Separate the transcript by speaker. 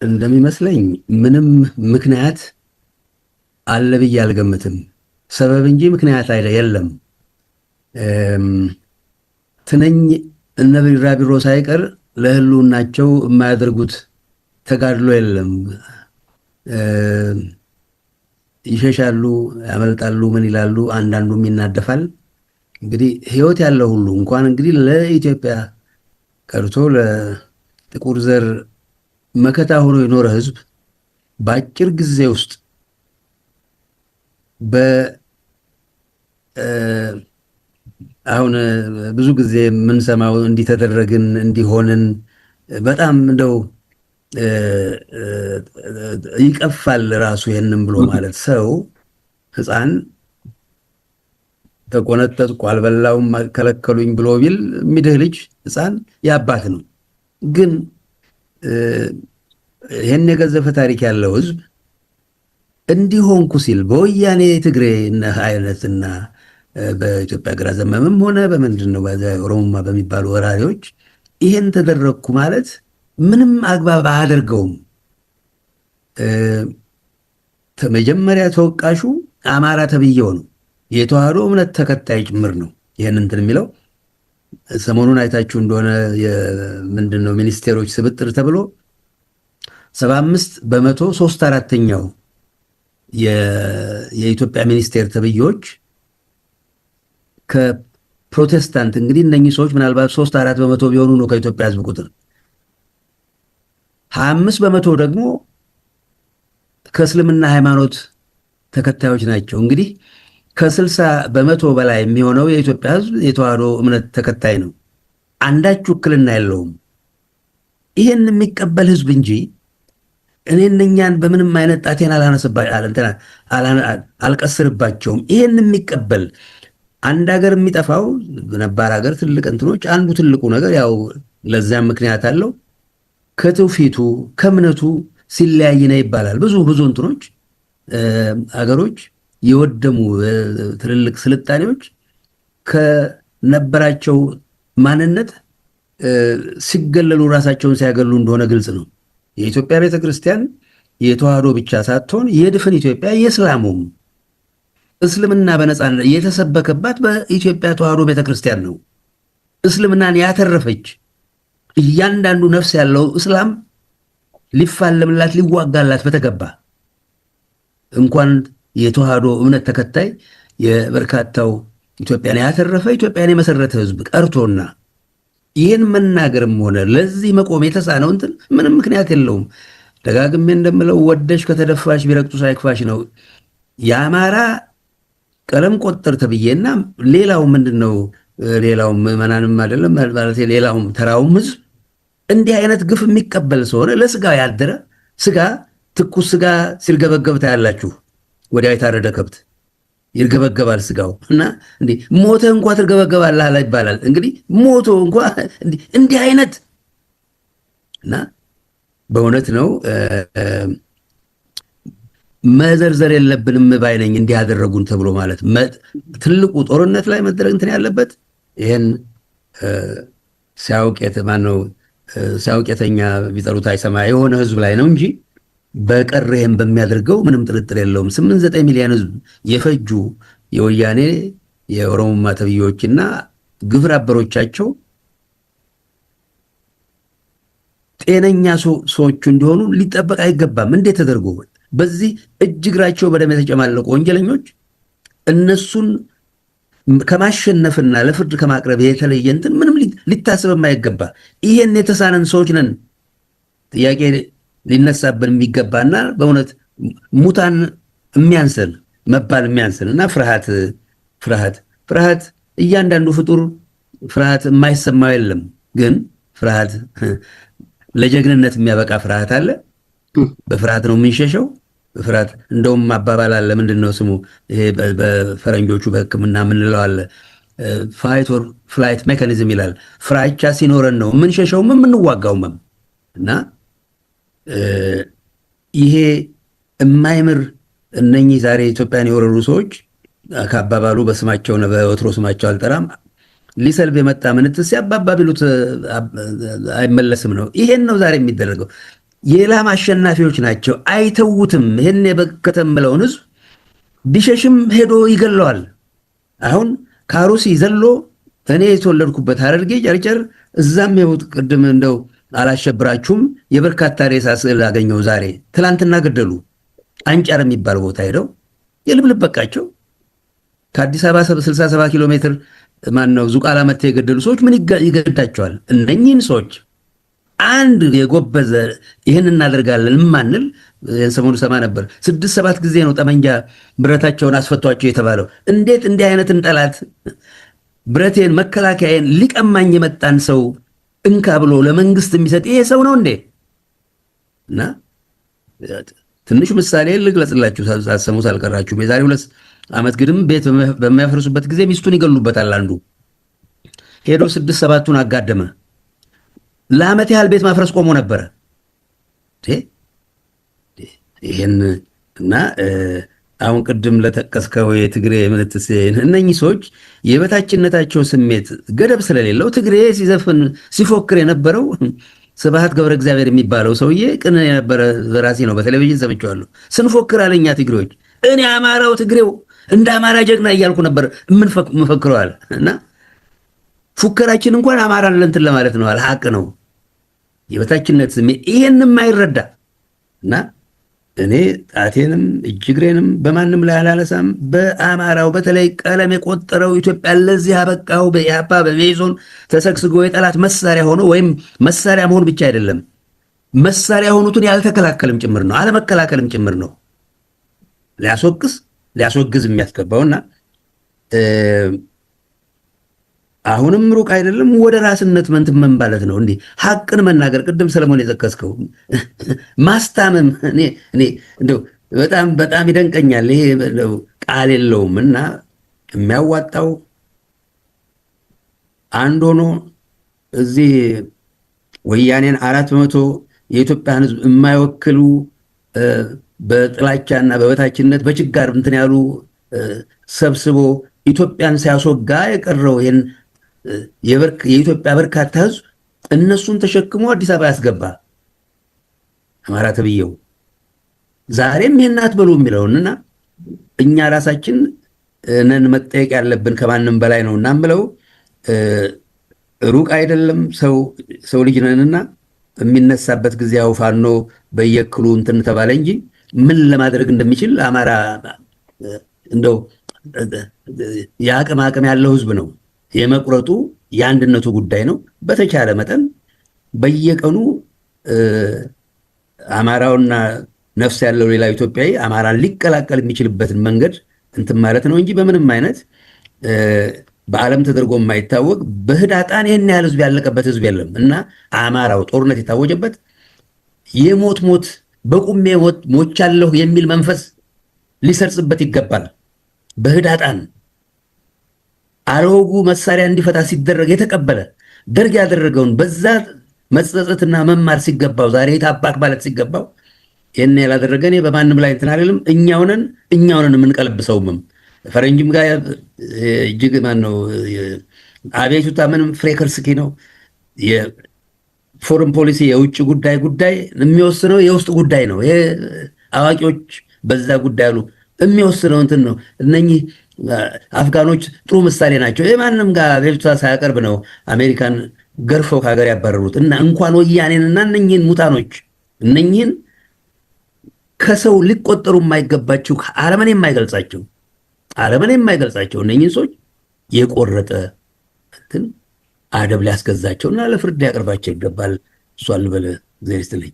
Speaker 1: እንደሚመስለኝ ምንም ምክንያት አለ ብዬ አልገምትም። ሰበብ እንጂ ምክንያት የለም። ትንኝ እነ ቢራቢሮ ሳይቀር ለህልውናቸው የማያደርጉት ተጋድሎ የለም። ይሸሻሉ፣ ያመልጣሉ፣ ምን ይላሉ፣ አንዳንዱም ይናደፋል። እንግዲህ ህይወት ያለው ሁሉ እንኳን እንግዲህ ለኢትዮጵያ ቀርቶ ለጥቁር ዘር መከታ ሆኖ የኖረ ህዝብ በአጭር ጊዜ ውስጥ አሁን ብዙ ጊዜ የምንሰማው እንዲተደረግን እንዲሆንን በጣም እንደው ይቀፋል ራሱ ይሄንን ብሎ ማለት ሰው ህፃን ተቆነጠጥኩ አልበላውም ከለከሉኝ ብሎ ቢል የሚድህ ልጅ ህፃን የአባት ነው። ግን ይሄን የገዘፈ ታሪክ ያለው ህዝብ እንዲሆንኩ ሲል በወያኔ ትግሬ አይነትና በኢትዮጵያ ግራ ዘመምም ሆነ በምንድን ነው ኦሮሞማ በሚባሉ ወራሪዎች ይሄን ተደረግኩ ማለት ምንም አግባብ አያደርገውም። መጀመሪያ ተወቃሹ አማራ ተብዬው ነው፣ የተዋህዶ እምነት ተከታይ ጭምር ነው። ይህን እንትን የሚለው ሰሞኑን አይታችሁ እንደሆነ ምንድን ነው ሚኒስቴሮች ስብጥር ተብሎ 75% 3/4 የኢትዮጵያ ሚኒስቴር ተብዬዎች ከፕሮቴስታንት እንግዲህ እነኚህ ሰዎች ምናልባት 3-4% ቢሆኑ ነው ከኢትዮጵያ ህዝብ ቁጥር 25% ደግሞ ከእስልምና ሃይማኖት ተከታዮች ናቸው። እንግዲህ ከ60% በላይ የሚሆነው የኢትዮጵያ ህዝብ የተዋህዶ እምነት ተከታይ ነው። አንዳች ውክልና የለውም። ይህን የሚቀበል ህዝብ እንጂ እኔ እነኛን በምንም አይነት ጣቴን አልቀስርባቸውም። ይህን የሚቀበል አንድ ሀገር የሚጠፋው ነባር ሀገር ትልቅ እንትኖች አንዱ ትልቁ ነገር ያው ለዚያም ምክንያት አለው ከትውፊቱ ከእምነቱ ሲለያይ ነው ይባላል። ብዙ እንትኖች ሀገሮች የወደሙ ትልልቅ ስልጣኔዎች ከነበራቸው ማንነት ሲገለሉ ራሳቸውን ሲያገሉ እንደሆነ ግልጽ ነው። የኢትዮጵያ ቤተክርስቲያን የተዋህዶ ብቻ ሳትሆን የድፍን ኢትዮጵያ የእስላሙም እስልምና በነፃነት የተሰበከባት በኢትዮጵያ ተዋህዶ ቤተክርስቲያን ነው። እስልምናን ያተረፈች እያንዳንዱ ነፍስ ያለው እስላም ሊፋለምላት ሊዋጋላት በተገባ እንኳን የተዋህዶ እምነት ተከታይ የበርካታው ኢትዮጵያን ያተረፈ ኢትዮጵያን የመሰረተ ህዝብ ቀርቶና ይህን መናገርም ሆነ ለዚህ መቆም የተሳነው እንትን ምንም ምክንያት የለውም። ደጋግሜ እንደምለው ወደሽ ከተደፋሽ ቢረግጡ ሳይክፋሽ ነው። የአማራ ቀለም ቆጠር ተብዬና ሌላው ምንድነው ሌላውም ምዕመናንም አይደለም ማለት ሌላውም ተራውም ህዝብ እንዲህ አይነት ግፍ የሚቀበል ስለሆነ ለስጋ ያደረ ስጋ ትኩስ ስጋ ሲርገበገብ ታያላችሁ። ወዲያ የታረደ ከብት ይርገበገባል ስጋው እና እንዴ ሞተ እንኳን ትርገበገባለህ አላ ይባላል። እንግዲህ ሞቶ እንኳን እንዲህ አይነት እና በእውነት ነው መዘርዘር የለብንም ባይነኝ እንዲህ ያደረጉን ተብሎ ማለት ትልቁ ጦርነት ላይ መደረግ እንትን ያለበት ይሄን ሲያውቅ የተኛ ቢጠሩት አይሰማ የሆነ ህዝብ ላይ ነው እንጂ በቀር ይሄን በሚያደርገው ምንም ጥርጥር የለውም። 8-9 ሚሊዮን ህዝብ የፈጁ የወያኔ የኦሮሞማ ተብዬዎችና ግብረ አበሮቻቸው ጤነኛ ሰዎች እንዲሆኑ ሊጠበቅ አይገባም። እንዴት ተደርጎ በዚህ እጅ እግራቸው በደም የተጨማለቁ ወንጀለኞች እነሱን ከማሸነፍና ለፍርድ ከማቅረብ የተለየ እንትን ምንም ሊታሰብ የማይገባ ይሄን የተሳነን ሰዎች ነን ጥያቄ ሊነሳብን የሚገባና በእውነት ሙታን የሚያንሰን መባል የሚያንሰን እና ፍርሃት እያንዳንዱ ፍጡር ፍርሃት የማይሰማው የለም። ግን ፍርሃት ለጀግንነት የሚያበቃ ፍርሃት አለ። በፍርሃት ነው የምንሸሸው። በፍርሃት እንደውም አባባል አለ። ምንድነው ስሙ? ይሄ በፈረንጆቹ በሕክምና የምንለው አለ ፋይት ኦር ፍላይት ሜካኒዝም ይላል። ፍራቻ ሲኖረን ነው የምንሸሸውም የምንዋጋውም እና ይሄ የማይምር እነኚህ ዛሬ ኢትዮጵያን የወረሩ ሰዎች ከአባባሉ በስማቸው ነው በወትሮ ስማቸው አልጠራም ሊሰልብ የመጣ ምንትስ ያባባ ቢሉት አይመለስም ነው። ይሄን ነው ዛሬ የሚደረገው። የላም አሸናፊዎች ናቸው። አይተውትም። ይህን የበከተምለውን ህዝብ ቢሸሽም ሄዶ ይገለዋል። አሁን ከአሩሲ ዘሎ እኔ የተወለድኩበት ሐረርጌ ጨርጨር እዛም ይኸው ቅድም እንደው አላሸብራችሁም የበርካታ ሬሳ ስዕል አገኘው ዛሬ። ትላንትና ገደሉ። አንጫር የሚባል ቦታ ሄደው የልብልብ በቃቸው። ከአዲስ አበባ 67 ኪሎ ሜትር ማነው ዙቃላ መጥተው የገደሉ ሰዎች ምን ይገዳቸዋል? እነኚህን ሰዎች አንድ የጎበዘ ይህን እናደርጋለን ማንል ሰሞኑ ሰማ ነበር። 6-7 ጊዜ ነው ጠመንጃ ብረታቸውን አስፈቷቸው የተባለው። እንዴት እንዲህ አይነትን ጠላት ብረቴን መከላከያዬን ሊቀማኝ የመጣን ሰው እንካ ብሎ ለመንግስት የሚሰጥ ይሄ ሰው ነው እንዴ? እና ትንሽ ምሳሌ ልግለጽላችሁ ሳሰሙ ሳልቀራችሁም። የዛሬ 2 ዓመት ግድም ቤት በሚያፈርሱበት ጊዜ ሚስቱን ይገሉበታል። አንዱ ሄዶ 6-7ቱን አጋደመ። ለዓመት ያህል ቤት ማፍረስ ቆሞ ነበረ። ይህን እና አሁን ቅድም ለጠቀስከው የትግሬ ምልትስ እነኚህ ሰዎች የበታችነታቸው ስሜት ገደብ ስለሌለው ትግሬ ሲዘፍን ሲፎክር የነበረው ስብሐት ገብረ እግዚአብሔር የሚባለው ሰውዬ ቅን የነበረ ዘራሲ ነው። በቴሌቪዥን ሰምቼዋለሁ። ስንፎክር አለኛ ትግሬዎች እኔ አማራው ትግሬው እንደ አማራ ጀግና እያልኩ ነበር የምንፈክረዋል። እና ፉከራችን እንኳን አማራን ለእንትን ለማለት ነው። ሀቅ ነው የበታችነት ስሜት ይሄንም አይረዳ እና እኔ ጣቴንም እጅግሬንም በማንም ላይ አላነሳም። በአማራው በተለይ ቀለም የቆጠረው ኢትዮጵያ ለዚህ አበቃው በኢህአፓ በሜዞን ተሰግስጎ የጠላት መሳሪያ ሆኖ ወይም መሳሪያ መሆን ብቻ አይደለም መሳሪያ ሆኑትን ያልተከላከልም ጭምር ነው፣ አለመከላከልም ጭምር ነው ሊያስወግዝ የሚያስገባውና አሁንም ሩቅ አይደለም ወደ ራስነት መንትም ማለት ነው። እንዲህ ሐቅን መናገር ቅድም ሰለሞን የጠቀስከው ማስታመም እኔ እንደው በጣም ይደንቀኛል። ይሄ ቃል የለውም እና የሚያዋጣው አንድ ሆኖ እዚህ ወያኔን 400 የኢትዮጵያን ሕዝብ የማይወክሉ በጥላቻና በበታችነት በችጋር እንትን ያሉ ሰብስቦ ኢትዮጵያን ሲያስወጋ የቀረው ይሄን የኢትዮጵያ በርካታ ህዝብ እነሱን ተሸክሞ አዲስ አበባ ያስገባ አማራ ተብዬው ዛሬም ይሄን አትበሉ የሚለውንና እኛ ራሳችን ነን መጠየቅ ያለብን ከማንም በላይ ነው እና ምለው ሩቅ አይደለም ሰው ልጅ ነንና የሚነሳበት ጊዜ ያው ፋኖ በየክሉ እንትን ተባለ እንጂ ምን ለማድረግ እንደሚችል አማራ እንደው የአቅም ያለው ህዝብ ነው። የመቁረጡ የአንድነቱ ጉዳይ ነው። በተቻለ መጠን በየቀኑ አማራውና ነፍስ ያለው ሌላ ኢትዮጵያዊ አማራን ሊቀላቀል የሚችልበትን መንገድ እንትን ማለት ነው እንጂ በምንም አይነት በዓለም ተደርጎ የማይታወቅ በህዳጣን ይህን ያህል ህዝብ ያለቀበት ህዝብ የለም እና አማራው ጦርነት የታወጀበት የሞት በቁሜ ሞቻለሁ የሚል መንፈስ ሊሰርጽበት ይገባል። በህዳጣን አሮጉ መሳሪያ እንዲፈታ ሲደረግ የተቀበለ ደርግ ያደረገውን በዛ መጸጸትና መማር ሲገባው ዛሬ ታባክ ማለት ሲገባው ይሄን ያላደረገ እኔ በማንም ላይ እንትን አይደለም። እኛውነን የምንቀለብሰውም ፈረንጅም ጋር እጅግ ማን ነው አቤቱታ ምንም ፍሬከርስኪ ነው። የፎረን ፖሊሲ የውጭ ጉዳይ የሚወስነው የውስጥ ጉዳይ ነው። ይሄ አዋቂዎች በዛ ጉዳይ አሉ የሚወስነው እንትን ነው። እነኚህ አፍጋኖች ጥሩ ምሳሌ ናቸው። የማንም ጋር አቤቱታ ሳያቀርብ ነው አሜሪካን ገርፈው ከሀገር ያባረሩት እና እንኳን ወያኔንና እነኚህን ሙታኖች እነኚህን ከሰው ሊቆጠሩ የማይገባቸው አረመኔ የማይገልጻቸው እነኚህን ሰዎች የቆረጠ እንትን አደብ ሊያስገዛቸውና ለፍርድ ሊያቀርባቸው ይገባል። እሷን ልበለ ዜና ይስጥልኝ።